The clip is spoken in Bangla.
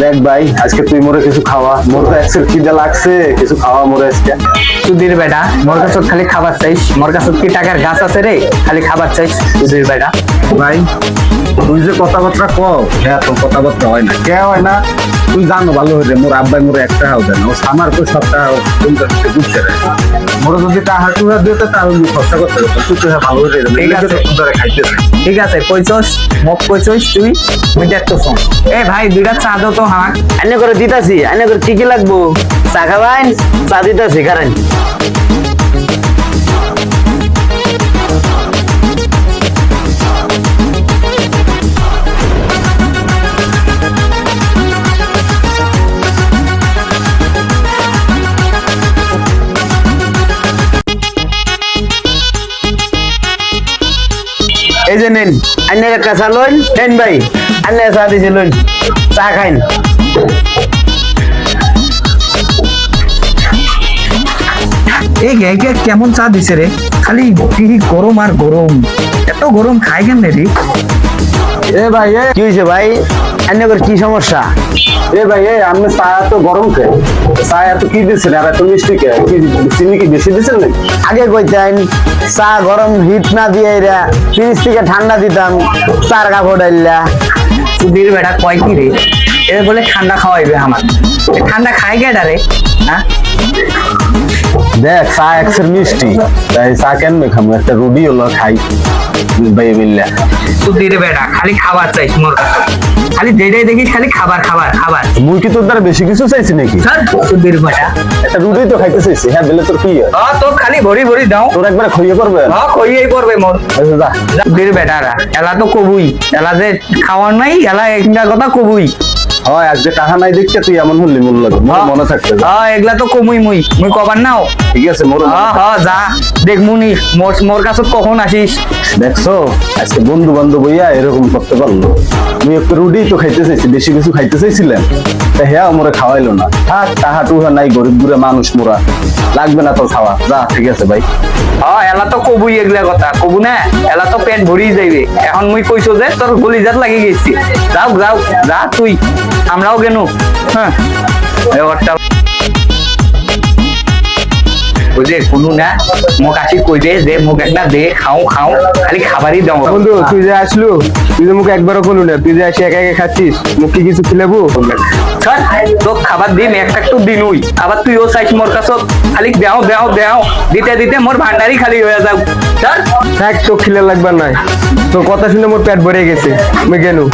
দেখ ভাই আজকে তুই মোরে কিছু খাওয়া, মোর তো আজকে খিদে লাগছে, কিছু খাওয়া মোরে আজকে। সুধীর বেটা মোর কাছে খালি খাবার চাইস, মোর কাছে কি টাকার গাছ আছে রে? খালি খাবার চাইস সুধীর বেটা। ভাই তুই যে কথাবার্তা কও, হ্যাঁ তোর কথাবার্তা হয় না, কে হয় না? তুই জানো ভালো হয়ে মোর আব্বাই মোরে একটা হাও দেন, ও আমার তো সপ্তাহ বুঝছে রে। মোরে যদি টাকা টুকা দিতে তাহলে খরচা করতে হবে, তুই তো ভালো হয়ে যাবে। ঠিক আছে ধরে খাইতেছে। ঠিক আছে কইছস, মোক কইছস তুই, মুই দেখতো শোন। এ ভাই দুইটা চা দাও তো হাঁক। আনে করে দিতাছি, আনে করে কি কি লাগবো? চা খাবাইন, চা দিতাছি কারেন। এই যে নেন। আনে একটা চা লইন, নেন ভাই আনে চা দিছি লইন, চা খাইন। এই গ্যাগে কেমন চা দিছে রে? খালি কি গরম আর গরম, এত গরম খাই কেন রে? এ ভাই এ কি হয়েছে ভাই? আনে করে কি সমস্যা? এ ভাই এ আপনি চা এত গরম কে? চা এত কি দিচ্ছেন আর এত মিষ্টি কে? কি চিনি কি বেশি দিচ্ছেন নাকি? আগে কইতেন চা গরম হিট না দিয়ে এরা ফ্রিজ থেকে ঠান্ডা দিতাম, চার কাপড় ডাইলা। সুধীর বেটা কয় কি রে? এ বলে ঠান্ডা খাওয়াইবে আমার। এ ঠান্ডা খাই গেডা রে? হ্যাঁ দেখ চা একসের মিষ্টি, তাই চা কেন খাবো, একটা রুটি হলো খাই ভাই মিল্লা। সুধীর বেটা খালি খাবার চাইছ মোর কাছে, খালি যেটাই দেখিস খালি খাবার খাবার খাবার। মুই কি তোর দ্বারা বেশি কিছু চাইছি নাকি? স্যার সুধীর বেটা একটা রুটি তো খাইতে চাইছি, হ্যাঁ বেলে তোর কি হয়? তোর খালি ভরি ভরি দাও। তোর একবার খাইয়ে করবে? কইয়েই পড়বে মোর। আচ্ছা, যা। সুধীর বেটারা এলা তো কবুই, এলা যে খাওয়ার নাই, এলা একটা কথা কবুই। হয় আজকে টাকা নাই দেখতে তুই এমন হলি মূল্য মনে থাকতে যা। এগুলা তো কমুই মুই মুই কবার নাও। ঠিক আছে মোর যা দেখ মুনি মোর কাছে কখন আসিস। দেখছো আজকে বন্ধু বান্ধব হইয়া এরকম করতে পারলো। আমি একটু রুটি তো খাইতে চাইছি, বেশি কিছু খাইতে চাইছিলেন, তা হ্যাঁ মোরে খাওয়াইলো না। থাক টাহা টুহা নাই, গরিব গুড়ে মানুষ মোরা, লাগবে না তোর খাওয়া, যা। ঠিক আছে ভাই। এলা তো কবুই, এগুলা কথা কবু না, এলা তো পেট ভরি যাইবে। এখন মুই কইছো যে তোর গলিজাত লাগি গেছি, যাও যাও যা তুই, আমরাও গেনু। হ্যাঁ এবারটা বুঝলে কোনো না, মোক আসি কই দে যে মোক একটা দে, খাও খাও, খালি খাবারই দাও। বন্ধু তুই যে আসলু, তুই যে মুখে একবারও বলু না, তুই যে আসি একা একা খাচ্ছিস, মুখ কি কিছু খিলাবো? স্যার তো খাবার দিন একটা একটু দিনুই, আবার তুইও চাইছ মোর কাছে খালি দেও দেও দেও, দিতে দিতে মোর ভান্ডারি খালি হয়ে যাও। স্যার থাক তো খিলে লাগবার নাই, তোর কথা শুনে মোর পেট ভরে গেছে, আমি গেলু।